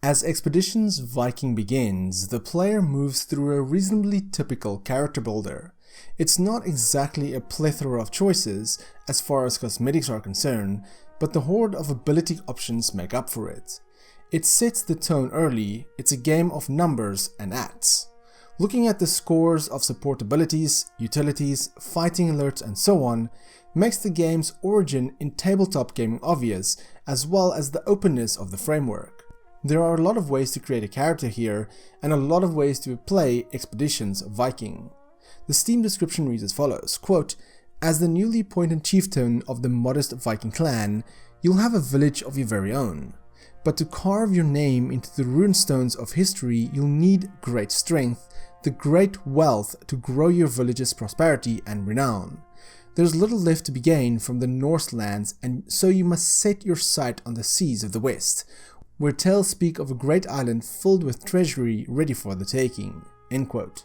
As Expeditions Viking begins, the player moves through a reasonably typical character builder. It's not exactly a plethora of choices as far as cosmetics are concerned, but the horde of ability options make up for it. It sets the tone early. It's a game of numbers and acts. Looking at the scores of support abilities, utilities, fighting alerts and so on makes the game's origin in tabletop gaming obvious, as well as the openness of the framework. There are a lot of ways to create a character here, and a lot of ways to play Expeditions Viking. The Steam description reads as follows, quote, "As the newly appointed chieftain of the modest Viking clan, you'll have a village of your very own. But to carve your name into the runestones of history, you'll need great strength, the great wealth to grow your village's prosperity and renown. There's little left to be gained from the Norse lands, and so you must set your sight on the seas of the west, where tales speak of a great island filled with treasury ready for the taking." End quote.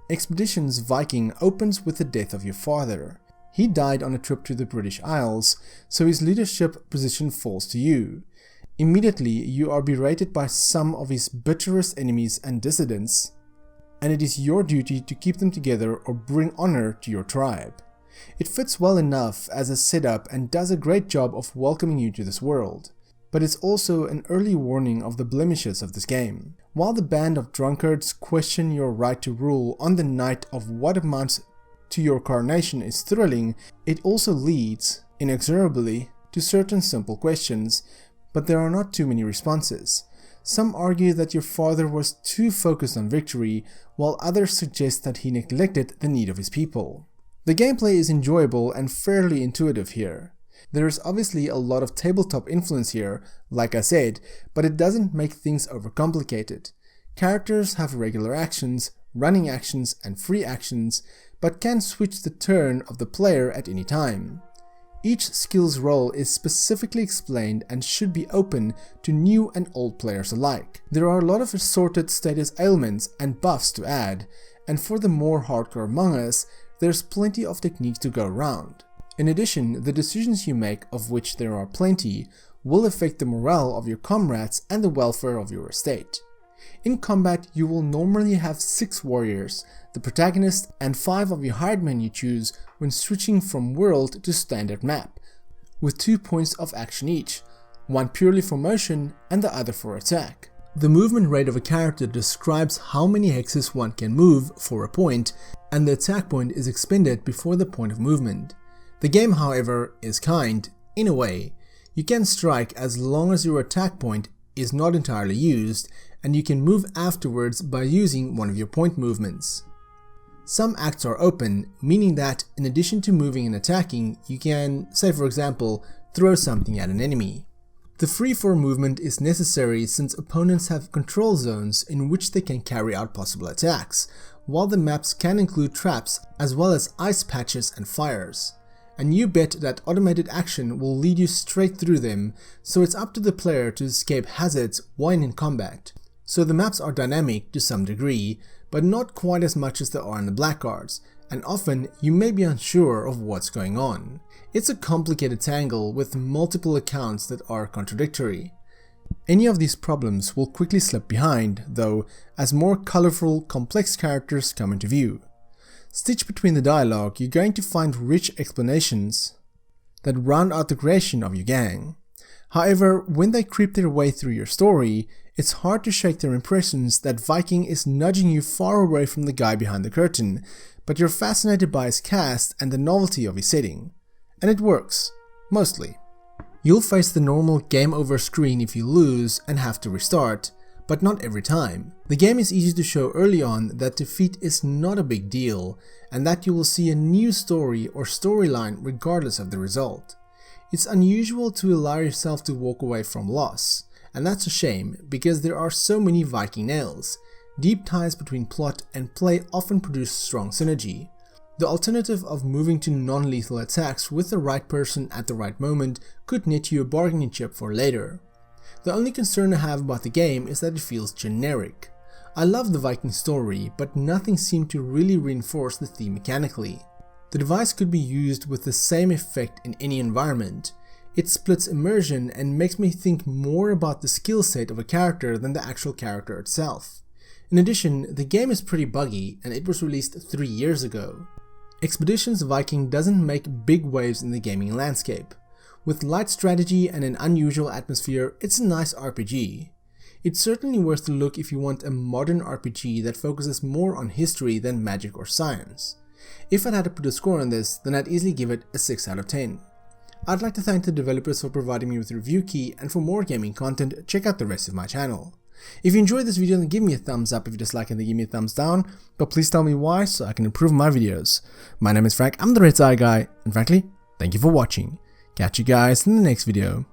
Expeditions Viking opens with the death of your father. He died on a trip to the British Isles, so his leadership position falls to you. Immediately, you are berated by some of his bitterest enemies and dissidents, and it is your duty to keep them together or bring honor to your tribe. It fits well enough as a setup and does a great job of welcoming you to this world. But it's also an early warning of the blemishes of this game. While the band of drunkards question your right to rule on the night of what amounts to your coronation is thrilling, it also leads, inexorably, to certain simple questions, but there are not too many responses. Some argue that your father was too focused on victory, while others suggest that he neglected the need of his people. The gameplay is enjoyable and fairly intuitive here. There is obviously a lot of tabletop influence here, like I said, but it doesn't make things overcomplicated. Characters have regular actions, running actions and free actions, but can switch the turn of the player at any time. Each skill's role is specifically explained and should be open to new and old players alike. There are a lot of assorted status ailments and buffs to add, and for the more hardcore among us, there's plenty of techniques to go around. In addition, the decisions you make, of which there are plenty, will affect the morale of your comrades and the welfare of your estate. In combat, you will normally have 6 warriors, the protagonist, and 5 of your hired men you choose when switching from world to standard map, with 2 points of action each, one purely for motion and the other for attack. The movement rate of a character describes how many hexes one can move for a point, and the attack point is expended before the point of movement. The game, however, is kind, in a way. You can strike as long as your attack point is not entirely used, and you can move afterwards by using one of your point movements. Some acts are open, meaning that in addition to moving and attacking, you can, say for example, throw something at an enemy. The free-form movement is necessary since opponents have control zones in which they can carry out possible attacks, while the maps can include traps as well as ice patches and fires. And you bet that automated action will lead you straight through them, so it's up to the player to escape hazards while in combat. So the maps are dynamic to some degree, but not quite as much as they are in the black cards, and often you may be unsure of what's going on. It's a complicated tangle with multiple accounts that are contradictory. Any of these problems will quickly slip behind, though, as more colorful, complex characters come into view. Stitched between the dialogue, you're going to find rich explanations that round out the creation of your gang. However, when they creep their way through your story, it's hard to shake their impressions that Viking is nudging you far away from the guy behind the curtain, but you're fascinated by his cast and the novelty of his setting. And it works, mostly. You'll face the normal game over screen if you lose and have to restart, but not every time. The game is easy to show early on that defeat is not a big deal, and that you will see a new story or storyline regardless of the result. It's unusual to allow yourself to walk away from loss, and that's a shame because there are so many Viking nails. Deep ties between plot and play often produce strong synergy. The alternative of moving to non-lethal attacks with the right person at the right moment could net you a bargaining chip for later. The only concern I have about the game is that it feels generic. I love the Viking story, but nothing seemed to really reinforce the theme mechanically. The device could be used with the same effect in any environment. It splits immersion and makes me think more about the skill set of a character than the actual character itself. In addition, the game is pretty buggy and it was released 3 years ago. Expeditions Viking doesn't make big waves in the gaming landscape. With light strategy and an unusual atmosphere, it's a nice RPG. It's certainly worth a look if you want a modern RPG that focuses more on history than magic or science. If I had to put a score on this, then I'd easily give it a 6 out of 10. I'd like to thank the developers for providing me with a review key, and for more gaming content, check out the rest of my channel. If you enjoyed this video, then give me a thumbs up. If you dislike it, then give me a thumbs down, but please tell me why so I can improve my videos. My name is Frank, I'm the RedTieGuy, and frankly, thank you for watching. Catch you guys in the next video.